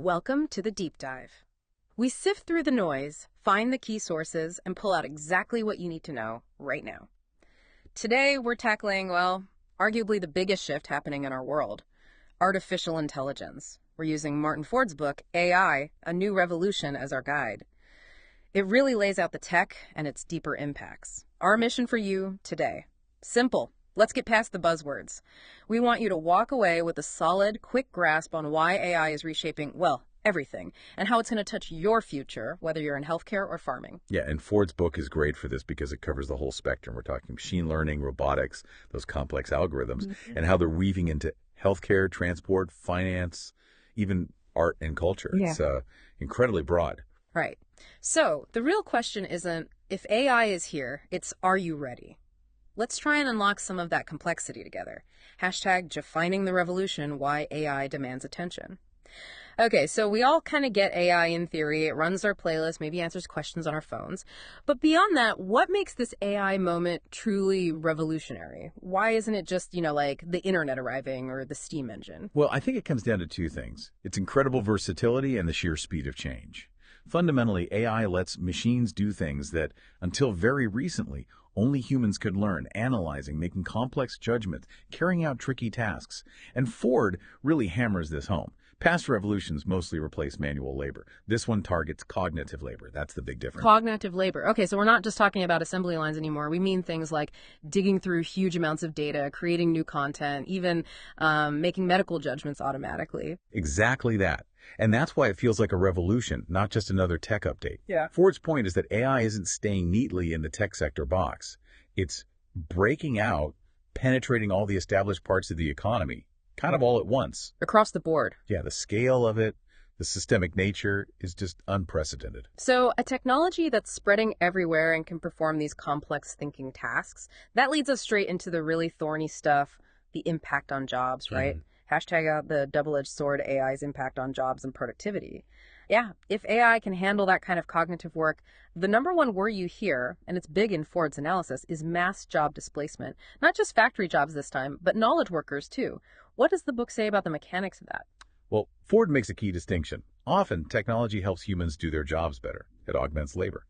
Welcome to the deep dive. We sift through the noise, find the key sources, and pull out exactly what you need to know right now. Today, we're tackling, well, arguably the biggest shift happening in our world, artificial intelligence. We're using Martin Ford's book, AI, A New Revolution, as our guide. It really lays out the tech and its deeper impacts. Our mission for you today: simple. Let's get past the buzzwords. We want you to walk away with a solid, quick grasp on why AI is reshaping, well, everything, and how it's going to touch your future, whether you're in healthcare or farming. Yeah, and Ford's book is great for this because it covers the whole spectrum. We're talking machine learning, robotics, those complex algorithms, and how they're weaving into healthcare, transport, finance, even art and culture. Yeah. It's incredibly broad. Right. So the real question isn't if AI is here, it's are you ready? Let's try and unlock some of that complexity together. Hashtag defining the revolution, why AI demands attention. Okay, so we all kind of get AI in theory. It runs our playlist, maybe answers questions on our phones. But beyond that, what makes this AI moment truly revolutionary? Why isn't it just, like the internet arriving or the steam engine? Well, I think it comes down to two things. Its incredible versatility and the sheer speed of change. Fundamentally, AI lets machines do things that, until very recently, only humans could learn, analyzing, making complex judgments, carrying out tricky tasks. And Ford really hammers this home. Past revolutions mostly replace manual labor. This one targets cognitive labor. That's the big difference. Cognitive labor. Okay, so we're not just talking about assembly lines anymore. We mean things like digging through huge amounts of data, creating new content, even making medical judgments automatically. Exactly that. And that's why it feels like a revolution, not just another tech update. Yeah. Ford's point is that AI isn't staying neatly in the tech sector box. It's breaking out, penetrating all the established parts of the economy, kind of all at once. Across the board. Yeah, the scale of it, the systemic nature is just unprecedented. So a technology that's spreading everywhere and can perform these complex thinking tasks, that leads us straight into the really thorny stuff, the impact on jobs, right? Hashtag out the double-edged sword, AI's impact on jobs and productivity. Yeah, if AI can handle that kind of cognitive work, the number one worry you hear, and it's big in Ford's analysis, is mass job displacement. Not just factory jobs this time, but knowledge workers too. What does the book say about the mechanics of that? Well, Ford makes a key distinction. Often, technology helps humans do their jobs better. It augments labor.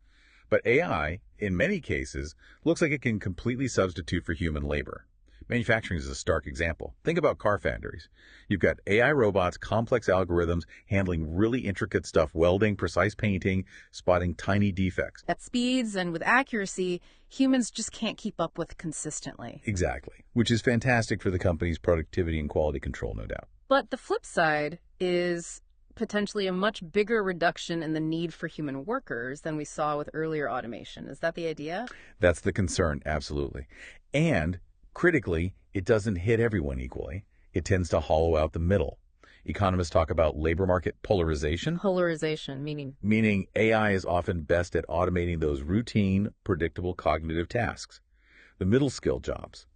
But AI, in many cases, looks like it can completely substitute for human labor. Manufacturing is a stark example. Think about car factories. You've got AI robots, complex algorithms, handling really intricate stuff, welding, precise painting, spotting tiny defects. At speeds and with accuracy, humans just can't keep up with consistently. Exactly, which is fantastic for the company's productivity and quality control, no doubt. But the flip side is potentially a much bigger reduction in the need for human workers than we saw with earlier automation. Is that the idea? That's the concern, absolutely. And critically, it doesn't hit everyone equally. It tends to hollow out the middle. Economists talk about labor market polarization. Polarization, meaning? Meaning AI is often best at automating those routine, predictable cognitive tasks. The middle skill jobs.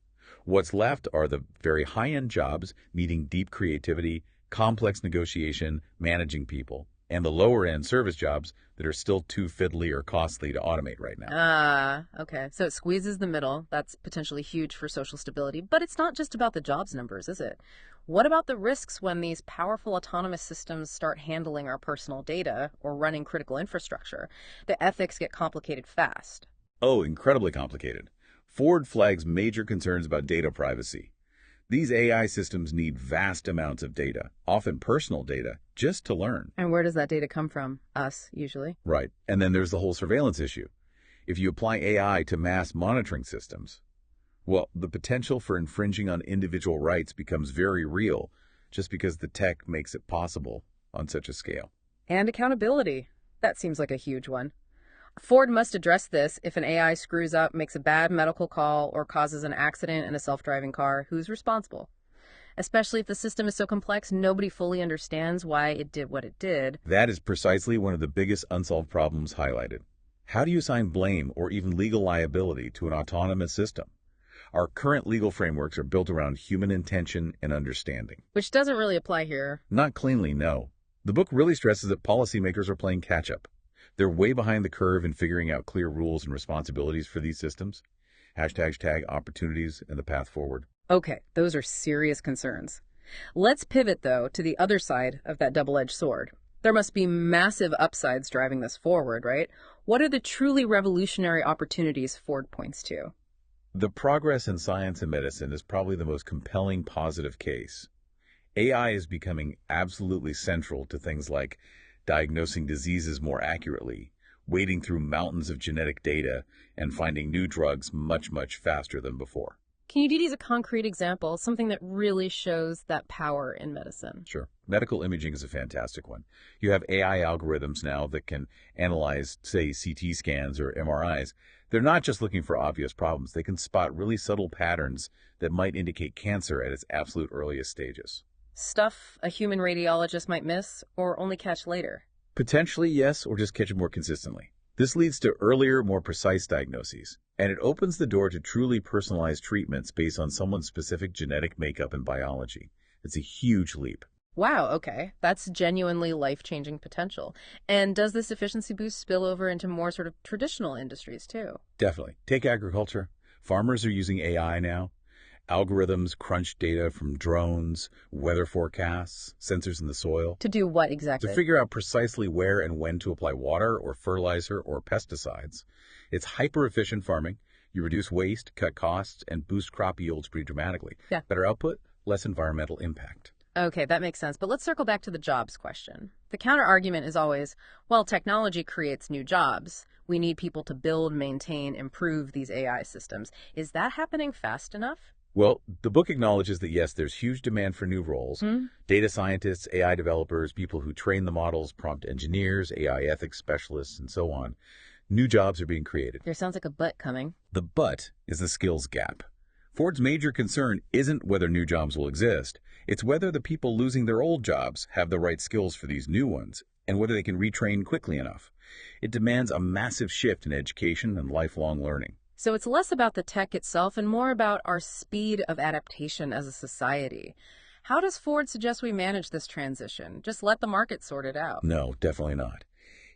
What's left are the very high-end jobs, needing deep creativity, complex negotiation, managing people, and the lower-end service jobs that are still too fiddly or costly to automate right now. Okay. So it squeezes the middle. That's potentially huge for social stability. But it's not just about the jobs numbers, is it? What about the risks when these powerful autonomous systems start handling our personal data or running critical infrastructure? The ethics get complicated fast. Oh, incredibly complicated. Ford flags major concerns about data privacy. These AI systems need vast amounts of data, often personal data, just to learn. And where does that data come from? Us, usually. Right. And then there's the whole surveillance issue. If you apply AI to mass monitoring systems, well, the potential for infringing on individual rights becomes very real just because the tech makes it possible on such a scale. And accountability. That seems like a huge one. Ford must address this. If an AI screws up, makes a bad medical call, or causes an accident in a self-driving car, who's responsible? Especially if the system is so complex, nobody fully understands why it did what it did. That is precisely one of the biggest unsolved problems highlighted. How do you assign blame or even legal liability to an autonomous system? Our current legal frameworks are built around human intention and understanding. Which doesn't really apply here. Not cleanly, no. The book really stresses that policymakers are playing catch-up. They're way behind the curve in figuring out clear rules and responsibilities for these systems. Hashtag opportunities and the path forward. Okay, those are serious concerns. Let's pivot, though, to the other side of that double-edged sword, There must be massive upsides driving this forward, right? What are the truly revolutionary opportunities Ford points to? The progress in science and medicine is probably the most compelling positive case. AI is becoming absolutely central to things like diagnosing diseases more accurately, wading through mountains of genetic data, and finding new drugs much, much faster than before. Can you use a concrete example, something that really shows that power in medicine? Sure. Medical imaging is a fantastic one. You have AI algorithms now that can analyze, say, CT scans or MRIs. They're not just looking for obvious problems. They can spot really subtle patterns that might indicate cancer at its absolute earliest stages. Stuff a human radiologist might miss or only catch later. Potentially, yes, or just catch it more consistently. This leads to earlier, more precise diagnoses, and it opens the door to truly personalized treatments based on someone's specific genetic makeup and biology. It's a huge leap. Wow, okay. That's genuinely life-changing potential. And does this efficiency boost spill over into more sort of traditional industries too? Definitely. Take agriculture. Farmers are using AI now. Algorithms crunch data from drones, weather forecasts, sensors in the soil, To do what to exactly? figure out precisely where and when to apply water or fertilizer or pesticides. It's hyper-efficient farming. You reduce waste, cut costs, and boost crop yields pretty dramatically. Yeah. Better output, less environmental impact. Okay, that makes sense. But let's circle back to the jobs question. The counter-argument is always, well, technology creates new jobs. We need people to build, maintain, improve these AI systems. Is that happening fast enough? Well, the book acknowledges that yes, there's huge demand for new roles. Data scientists, AI developers, people who train the models, prompt engineers, AI ethics specialists, and so on. New jobs are being created. There sounds like a but coming. The but is the skills gap. Ford's major concern isn't whether new jobs will exist. It's whether the people losing their old jobs have the right skills for these new ones and whether they can retrain quickly enough. It demands a massive shift in education and lifelong learning. So it's less about the tech itself and more about our speed of adaptation as a society. How does Ford suggest we manage this transition? Just let the market sort it out. No, definitely not.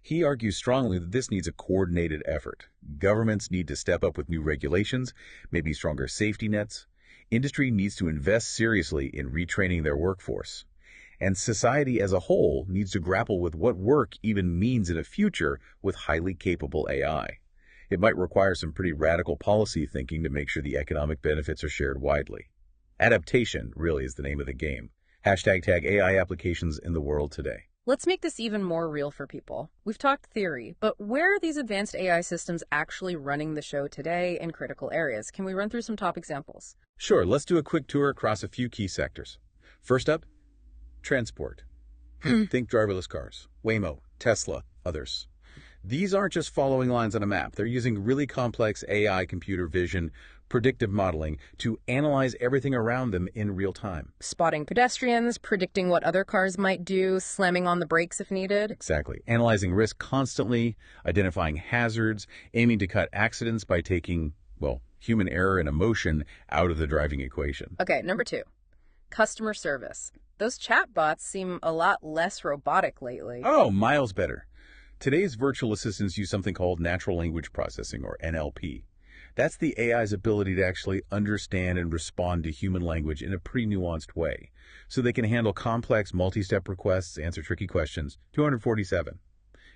He argues strongly that this needs a coordinated effort. Governments need to step up with new regulations, maybe stronger safety nets. Industry needs to invest seriously in retraining their workforce. And society as a whole needs to grapple with what work even means in a future with highly capable AI. It might require some pretty radical policy thinking to make sure the economic benefits are shared widely. Adaptation really is the name of the game. #tag AI applications in the world today. Let's make this even more real for people. We've talked theory, but where are these advanced AI systems actually running the show today in critical areas? Can we run through some top examples? Sure, let's do a quick tour across a few key sectors. First up, transport. Think driverless cars, Waymo, Tesla, others. These aren't just following lines on a map. They're using really complex AI, computer vision, predictive modeling to analyze everything around them in real time. Spotting pedestrians, predicting what other cars might do, slamming on the brakes if needed. Exactly. Analyzing risk constantly, identifying hazards, aiming to cut accidents by taking, well, human error and emotion out of the driving equation. Okay, number 2, customer service. Those chatbots seem a lot less robotic lately. Oh, miles better. Today's virtual assistants use something called natural language processing, or NLP. That's the AI's ability to actually understand and respond to human language in a pretty nuanced way. So they can handle complex multi-step requests, answer tricky questions, 247.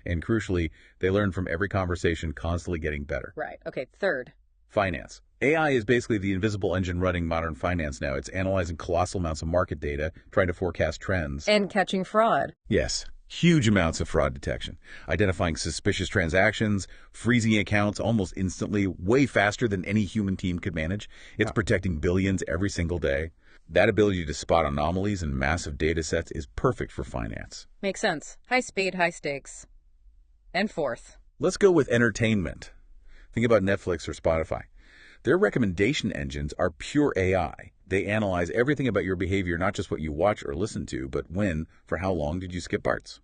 And crucially, they learn from every conversation, constantly getting better. Right. Okay, 3rd. Finance. AI is basically the invisible engine running modern finance now. It's analyzing colossal amounts of market data, trying to forecast trends. And catching fraud. Yes. Huge amounts of fraud detection, identifying suspicious transactions, freezing accounts almost instantly, way faster than any human team could manage. It's protecting billions every single day. That ability to spot anomalies in massive data sets is perfect for finance. Makes sense. High speed, high stakes. And 4th. Let's go with entertainment. Think about Netflix or Spotify. Their recommendation engines are pure AI. They analyze everything about your behavior, not just what you watch or listen to, but when, for how long did you skip parts?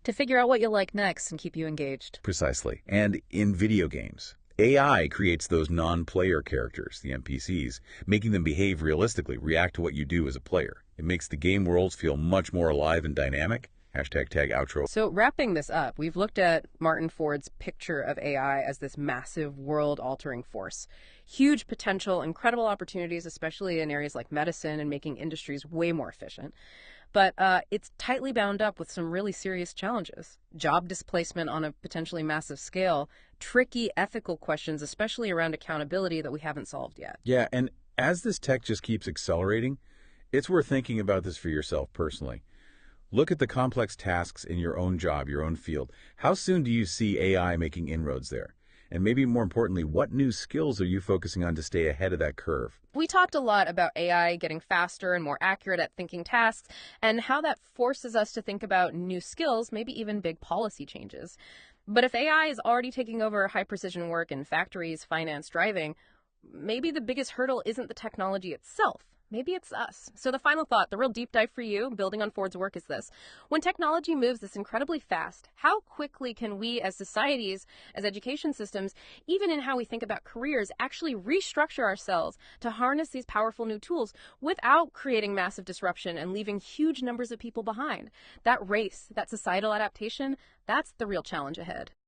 To figure out what you'll like next and keep you engaged. Precisely. And in video games, AI creates those non-player characters, the NPCs, making them behave realistically, react to what you do as a player. It makes the game worlds feel much more alive and dynamic. #tag outro. So wrapping this up, we've looked at Martin Ford's picture of AI as this massive world-altering force. Huge potential, incredible opportunities, especially in areas like medicine and making industries way more efficient. But it's tightly bound up with some really serious challenges. Job displacement on a potentially massive scale, tricky ethical questions, especially around accountability that we haven't solved yet. Yeah, and as this tech just keeps accelerating, it's worth thinking about this for yourself personally. Look at the complex tasks in your own job, your own field. How soon do you see AI making inroads there? And maybe more importantly, what new skills are you focusing on to stay ahead of that curve? We talked a lot about AI getting faster and more accurate at thinking tasks and how that forces us to think about new skills, maybe even big policy changes. But if AI is already taking over high precision work in factories, finance, driving, maybe the biggest hurdle isn't the technology itself. Maybe it's us. So the final thought, the real deep dive for you, building on Ford's work, is this. When technology moves this incredibly fast, how quickly can we as societies, as education systems, even in how we think about careers, actually restructure ourselves to harness these powerful new tools without creating massive disruption and leaving huge numbers of people behind? That race, that societal adaptation, that's the real challenge ahead.